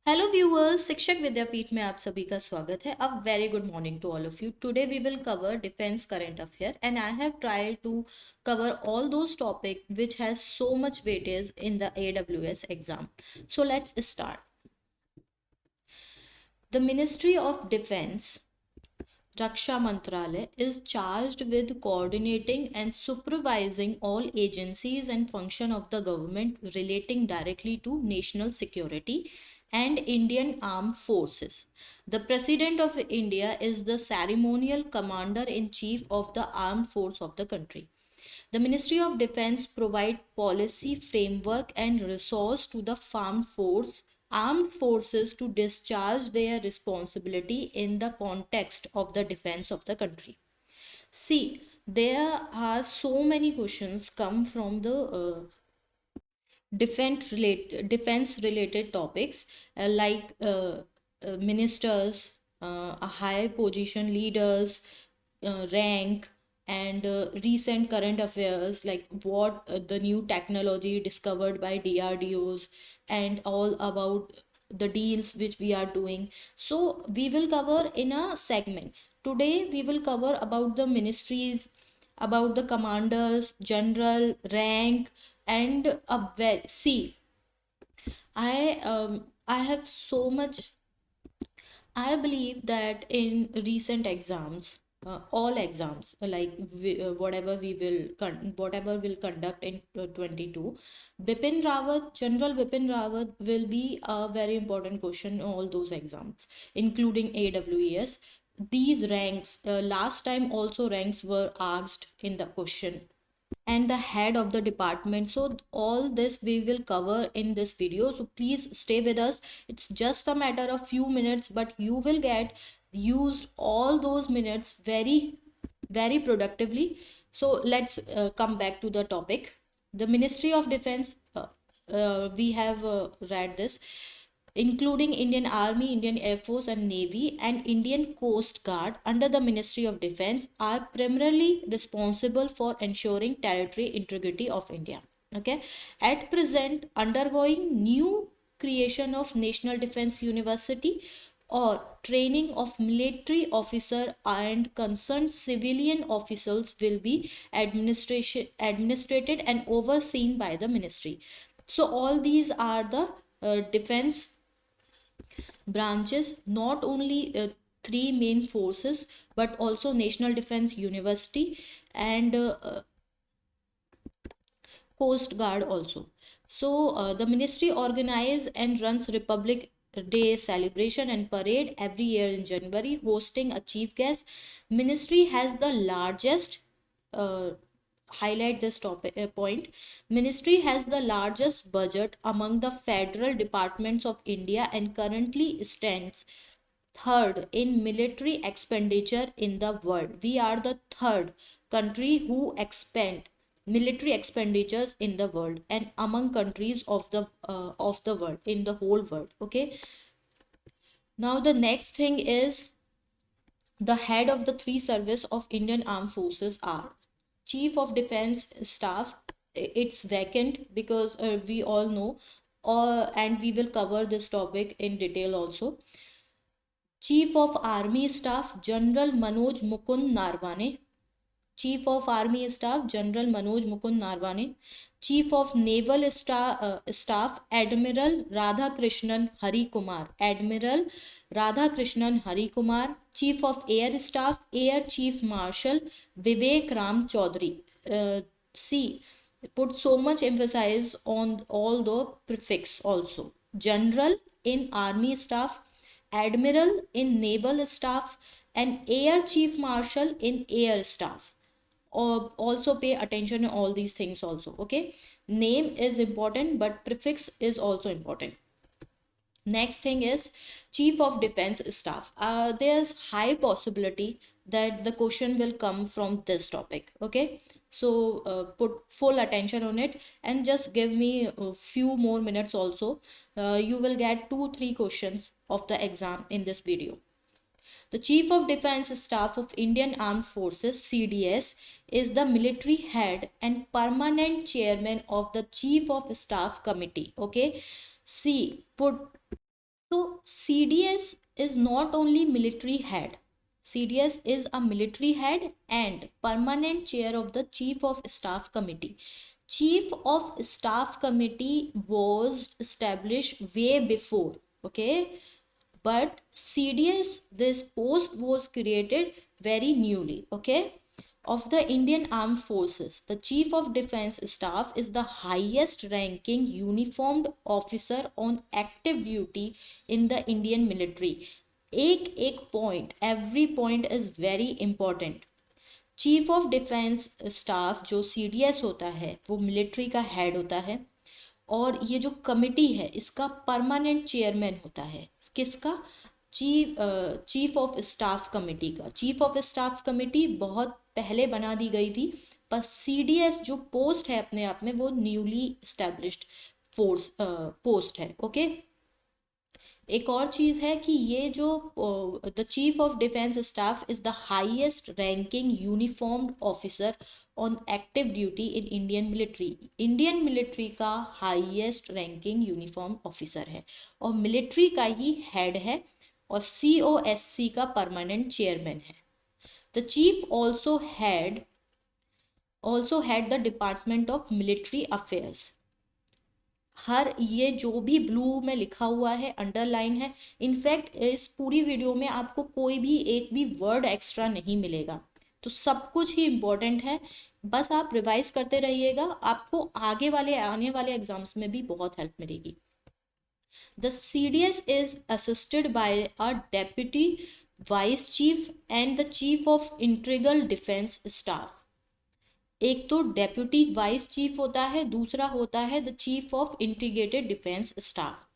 Hello viewers, शिक्षक विद्यापीठ में आप सभी का स्वागत है। A very good morning to all of you. Today we will cover defence current affair and I have tried to cover all those topic which has so much weightage in the AWS exam. So let's start. The Ministry of Defense, Raksha Mantralaya, is charged with coordinating and supervising all agencies and functions of the government relating directly to national security and Indian armed forces. The President of India is the ceremonial commander in chief of the armed force of the country. The Ministry of Defense provide policy framework and resource to the armed forces to discharge their responsibility in the context of the defense of the country. See, there are so many questions come from the defense related topics ministers, high position leaders, rank, and recent current affairs like what the new technology discovered by DRDOs and all about the deals which we are doing. So we will cover in a segments. Today we will cover about the ministries, about the commanders, general, rank, and a well. See, I have so much. I believe that in recent exams, all exams whatever will conduct in 22, Bipin Rawat, General Bipin Rawat will be a very important question in all those exams, including AWES. These ranks, last time also ranks were asked in the question and the head of the department. So all this we will cover in this video, so please stay with us. It's just a matter of few minutes, but you will get used all those minutes very productively. So let's come back to the topic. The Ministry of Defense, we have read this, including Indian Army, Indian Air Force and Navy, and Indian Coast Guard under the Ministry of Defense, are primarily responsible for ensuring territorial integrity of India. Okay, at present, undergoing new creation of National Defense University or training of military officer and concerned civilian officials will be administrated and overseen by the ministry. So all these are the defense branches, not only three main forces but also National Defense University and Coast Guard also. So the ministry organizes and runs Republic Day celebration and parade every year in January, hosting a chief guest. Ministry has the largest uh, highlight this topic point. Ministry has the largest budget among the federal departments of India and currently stands third in military expenditure in the world. We are the third country who expend military expenditures in the world and among countries of the world, in the whole world. Okay, now the next thing is the head of the three service of Indian Armed Forces are Chief of Defense Staff. It's vacant because we all know, and we will cover this topic in detail also. Chief of Army Staff General Manoj Mukund Narwane. Chief of Army Staff General Manoj Mukund Narwane. Chief of Naval Staff Admiral Radhakrishnan Hari Kumar. Admiral Radhakrishnan Hari Kumar. Chief of Air Staff Air Chief Marshal Vivek Ram Chaudhary. See, put so much emphasis on all the prefix also. General in Army Staff, Admiral in Naval Staff, and Air Chief Marshal in Air Staff. Or also pay attention to all these things also. Okay, name is important but prefix is also important. Next thing is Chief of Defense Staff. There's high possibility that the question will come from this topic. Okay, so put full attention on it and just give me a few more minutes also. You will get 2-3 questions of the exam in this video. The Chief of Defense Staff of Indian Armed Forces CDS is the military head and permanent chairman of the Chief of Staff Committee. Okay, see, put so CDS is not only military head. CDS is a military head and permanent chair of the Chief of Staff Committee. Chief of Staff Committee was established way before, okay? But CDS, this post was created very newly, okay? Of the Indian Armed Forces, the Chief of Defense Staff is the highest ranking uniformed officer on active duty in the Indian military. एक point, every point is very important. Chief of defence staff जो CDS होता है वो military का head होता है, और ये जो कमिटी है इसका परमानेंट चेयरमैन होता है। किसका? चीफ ऑफ स्टाफ कमेटी का। चीफ ऑफ स्टाफ कमेटी बहुत पहले बना दी गई थी, पर सीडीएस जो पोस्ट है अपने आप में वो न्यूली स्टैब्लिश्ड फोर्स पोस्ट है, ओके। एक और चीज़ है कि ये जो the chief of defence staff is the highest ranking uniformed officer on active duty in Indian military. Indian military का हाईएस्ट रैंकिंग यूनिफॉर्म ऑफिसर है और मिलिट्री का ही हेड है, और COSC का परमानेंट चेयरमैन है। The chief also head the department of military affairs. हर ये जो भी ब्लू में लिखा हुआ है, अंडरलाइन है, इनफैक्ट इस पूरी वीडियो में आपको कोई भी एक भी वर्ड एक्स्ट्रा नहीं मिलेगा, तो सब कुछ ही इम्पोर्टेंट है। बस आप रिवाइज करते रहिएगा, आपको आगे वाले आने वाले एग्जाम्स में भी बहुत हेल्प मिलेगी। The CDS is assisted by a deputy vice cheap and the chief of integral defence staff. एक तो डेप्यूटी वाइस चीफ होता है, दूसरा होता है the chief of integrated defence staff.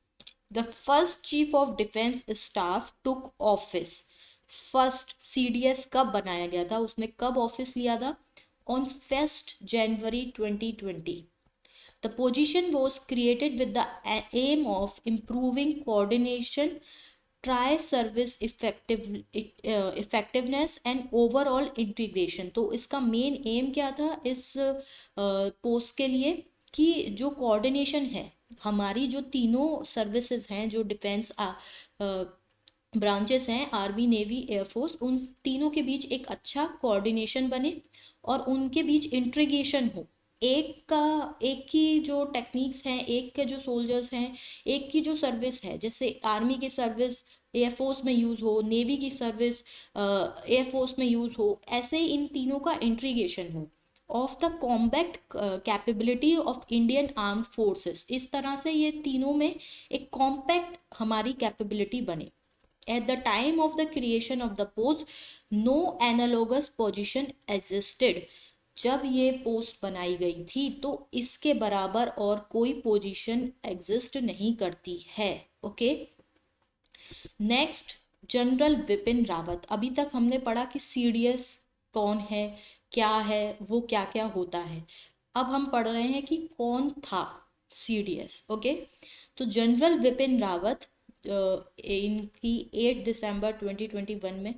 The first chief of defence staff took office. First CDS कब बनाया गया था, उसने कब ऑफिस लिया था? On 1 January 2020। The position was created with the aim of improving coordination, service effectiveness and overall integration। तो इसका मेन एम क्या था इस पोस्ट के लिए, कि जो कोऑर्डिनेशन है, हमारी जो तीनों सर्विसेज हैं, जो डिफेंस ब्रांचेस हैं, आर्मी, नेवी, एयरफोर्स, उन तीनों के बीच एक अच्छा कोऑर्डिनेशन बने और उनके बीच इंट्रीगेशन हो। एक की जो टेक्निक्स हैं, एक के जो सोल्जर्स हैं, एक की जो सर्विस है, जैसे आर्मी की सर्विस एयरफोर्स में यूज़ हो, नेवी की सर्विस एयरफोर्स में यूज़ हो, ऐसे ही इन तीनों का इंट्रीगेशन हो of the combat capability of Indian armed forces. इस तरह से ये तीनों में एक कॉम्पैक्ट हमारी कैपेबिलिटी बने। At the time of the creation of the post, no analogous position existed। जब ये पोस्ट बनाई गई थी तो इसके बराबर और कोई पोजीशन एग्जिस्ट नहीं करती है, okay. Next, general Vipin Rawat. अभी तक हमने पढ़ा कि CDS कौन है, क्या है, वो क्या क्या होता है। अब हम पढ़ रहे हैं कि कौन था CDS, ओके। तो जनरल विपिन रावत इनकी 8 दिसंबर 2021 में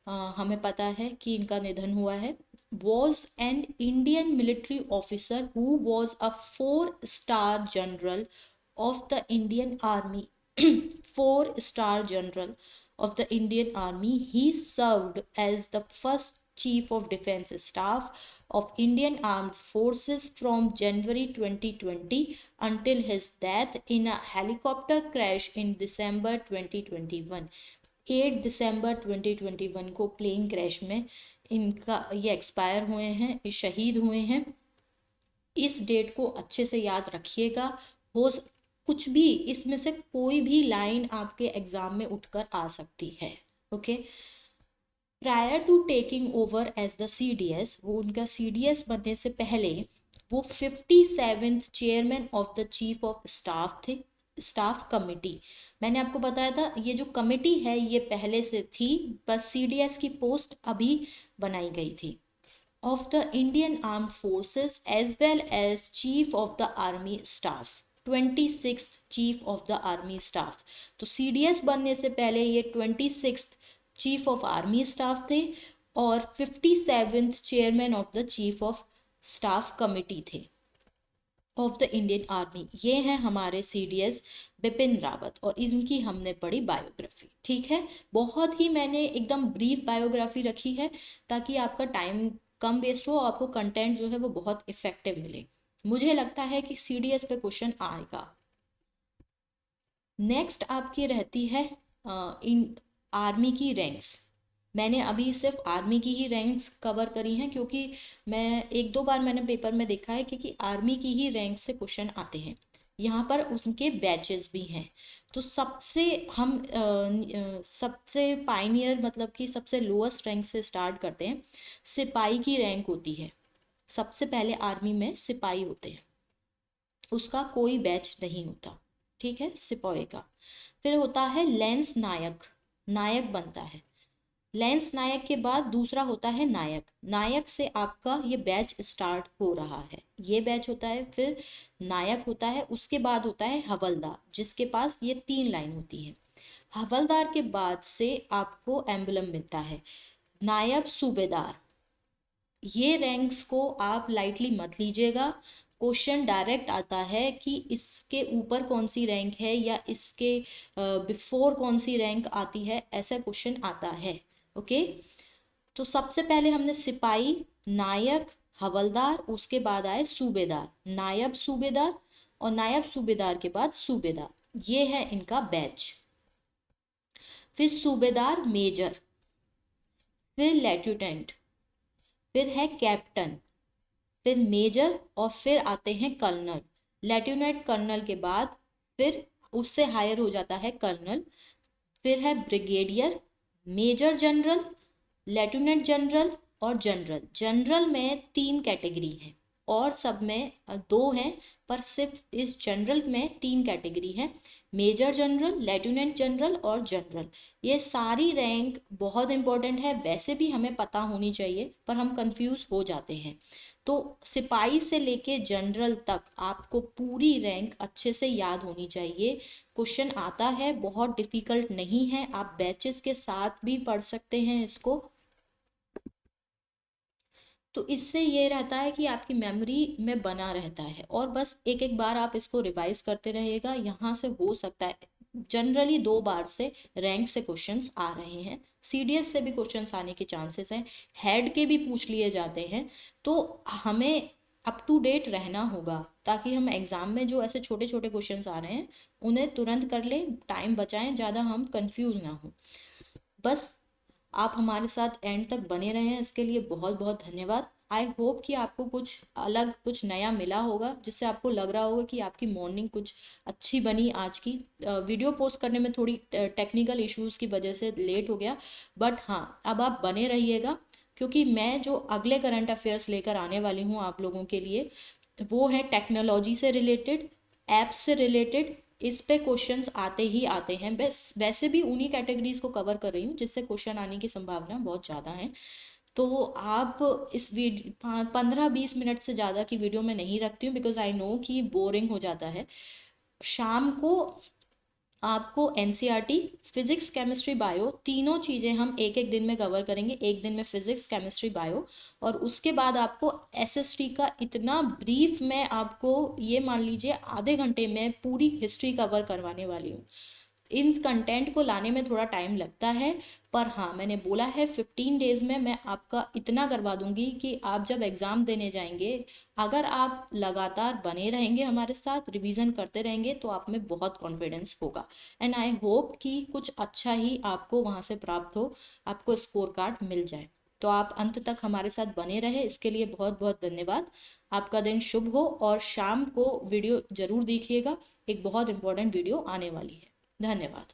हमें पता है कि इनका निधन हुआ है। was an Indian military officer who was a 4-star general of the Indian Army। 4-star general of the Indian Army. He served as the first Chief of Defense Staff of Indian Armed Forces from January 2020 until his death in a helicopter crash in December 2021। 8 दिसंबर 2021 को plane crash में इनका ये expire हुए हैं, शहीद हुए हैं। इस डेट को अच्छे से याद रखिएगा। हो कुछ भी इसमें से कोई भी लाइन आपके एग्जाम में उठकर आ सकती है, okay. Prior to taking over as the CDS, वो उनका CDS बनने से पहले वो 57th chairman of the chief of staff थे, स्टाफ कमेटी। मैंने आपको बताया था ये जो कमेटी है ये पहले से थी, बस CDS की पोस्ट अभी बनाई गई थी। Of the Indian armed forces as well as chief of the army staff. 26th chief of the army staff. तो CDS बनने से पहले ये 26th chief of army staff थे और 57th chairman of the chief of staff committee थे। Of the Indian army. ये हैं हमारे सीडीएस बिपिन रावत और इनकी हमने पढ़ी बायोग्राफी। ठीक है, बहुत ही मैंने एकदम ब्रीफ बायोग्राफी रखी है ताकि आपका टाइम कम वेस्ट हो, आपको कंटेंट जो है वो बहुत इफेक्टिव मिले। मुझे लगता है कि सीडीएस पे क्वेश्चन आएगा। नेक्स्ट आपकी रहती है इन आर्मी की रैंक्स। मैंने अभी सिर्फ आर्मी की ही रैंक्स कवर करी हैं क्योंकि मैं एक दो बार मैंने पेपर में देखा है कि आर्मी की ही रैंक से क्वेश्चन आते हैं। यहाँ पर उनके बैचेस भी हैं। तो सबसे हम सबसे पाइनियर मतलब कि सबसे लोएस्ट रैंक से स्टार्ट करते हैं। सिपाही की रैंक होती है, सबसे पहले आर्मी में सिपाही होते हैं, उसका कोई बैच नहीं होता। ठीक है, सिपाही का। फिर होता है लेंस नायक, नायक बनता है। लेंस नायक के बाद दूसरा होता है नायक, नायक से आपका ये बैच स्टार्ट हो रहा है, ये बैच होता है। फिर नायक होता है, उसके बाद होता है हवलदार जिसके पास ये 3 लाइन होती है। हवलदार के बाद से आपको एम्बलम मिलता है नायब सूबेदार। ये रैंक्स को आप लाइटली मत लीजिएगा, क्वेश्चन डायरेक्ट आता है कि इसके ऊपर कौन सी रैंक है या इसके बिफोर कौन सी रैंक आती है, ऐसा क्वेश्चन आता है। ओके, तो सबसे पहले हमने सिपाही, नायक, हवलदार, उसके बाद आए सूबेदार, नायब सूबेदार, और नायब सूबेदार के बाद सूबेदार। ये है इनका बैच। फिर सूबेदार मेजर, फिर लेफ्टिनेंट, फिर है कैप्टन, फिर मेजर, और फिर आते हैं कर्नल। लेफ्टिनेंट कर्नल के बाद फिर उससे हायर हो जाता है कर्नल। फिर है brigadier, major general, lieutenant general और जनरल। जनरल में 3 कैटेगरी हैं और सब में 2 हैं, पर सिर्फ इस जनरल में 3 कैटेगरी हैं, मेजर जनरल, लेफ्टिनेंट जनरल और जनरल। ये सारी रैंक बहुत इंपॉर्टेंट है, वैसे भी हमें पता होनी चाहिए पर हम कंफ्यूज हो जाते हैं। तो सिपाही से लेके जनरल तक आपको पूरी रैंक अच्छे से याद होनी चाहिए। क्वेश्चन आता है, बहुत डिफिकल्ट नहीं है, आप बैचेस के साथ भी पढ़ सकते हैं इसको। तो इससे ये रहता है कि आपकी मेमोरी में बना रहता है और बस एक एक बार आप इसको रिवाइज करते रहिएगा। यहाँ से हो सकता है जनरली 2 बार से रैंक से क्वेश्चंस आ रहे हैं, सीडीएस से भी क्वेश्चंस आने के चांसेस हैं, हेड के भी पूछ लिए जाते हैं। तो हमें अप टू डेट रहना होगा ताकि हम एग्जाम में जो ऐसे छोटे छोटे क्वेश्चंस आ रहे हैं उन्हें तुरंत कर लें, टाइम बचाएं, ज़्यादा हम कंफ्यूज ना हो। बस आप हमारे साथ एंड तक बने रहे हैं, इसके लिए बहुत बहुत धन्यवाद। आई होप कि आपको कुछ अलग कुछ नया मिला होगा जिससे आपको लग रहा होगा कि आपकी मॉर्निंग कुछ अच्छी बनी आज की। वीडियो पोस्ट करने में थोड़ी टेक्निकल इश्यूज़ की वजह से लेट हो गया, बट हाँ अब आप बने रहिएगा क्योंकि मैं जो अगले करंट अफेयर्स लेकर आने वाली हूँ आप लोगों के लिए वो है टेक्नोलॉजी से रिलेटेड, ऐप्स से रिलेटेड। इस पे क्वेश्चंस आते ही आते हैं, बस वैसे भी उन्हीं कैटेगरीज को कवर कर रही हूँ जिससे क्वेश्चन आने की संभावना बहुत ज़्यादा है। तो आप इस वीडियो 15-20 मिनट से ज़्यादा की वीडियो में नहीं रखती हूँ बिकॉज आई नो कि बोरिंग हो जाता है। शाम को आपको एनसीईआरटी, फिजिक्स, केमिस्ट्री, बायो तीनों चीज़ें हम एक एक दिन में कवर करेंगे। एक दिन में फिजिक्स, केमिस्ट्री, बायो, और उसके बाद आपको एसएसटी का इतना ब्रीफ मैं आपको ये मान लीजिए आधे घंटे में पूरी हिस्ट्री कवर करवाने वाली हूँ। इन कंटेंट को लाने में थोड़ा टाइम लगता है, पर हाँ मैंने बोला है 15 डेज में मैं आपका इतना करवा दूंगी कि आप जब एग्ज़ाम देने जाएंगे, अगर आप लगातार बने रहेंगे हमारे साथ, रिवीजन करते रहेंगे, तो आप में बहुत कॉन्फिडेंस होगा। एंड आई होप कि कुछ अच्छा ही आपको वहाँ से प्राप्त हो, आपको स्कोर कार्ड मिल जाए। तो आप अंत तक हमारे साथ बने रहे, इसके लिए बहुत बहुत धन्यवाद। आपका दिन शुभ हो और शाम को वीडियो ज़रूर देखिएगा, एक बहुत इंपॉर्टेंट वीडियो आने वाली है। धन्यवाद।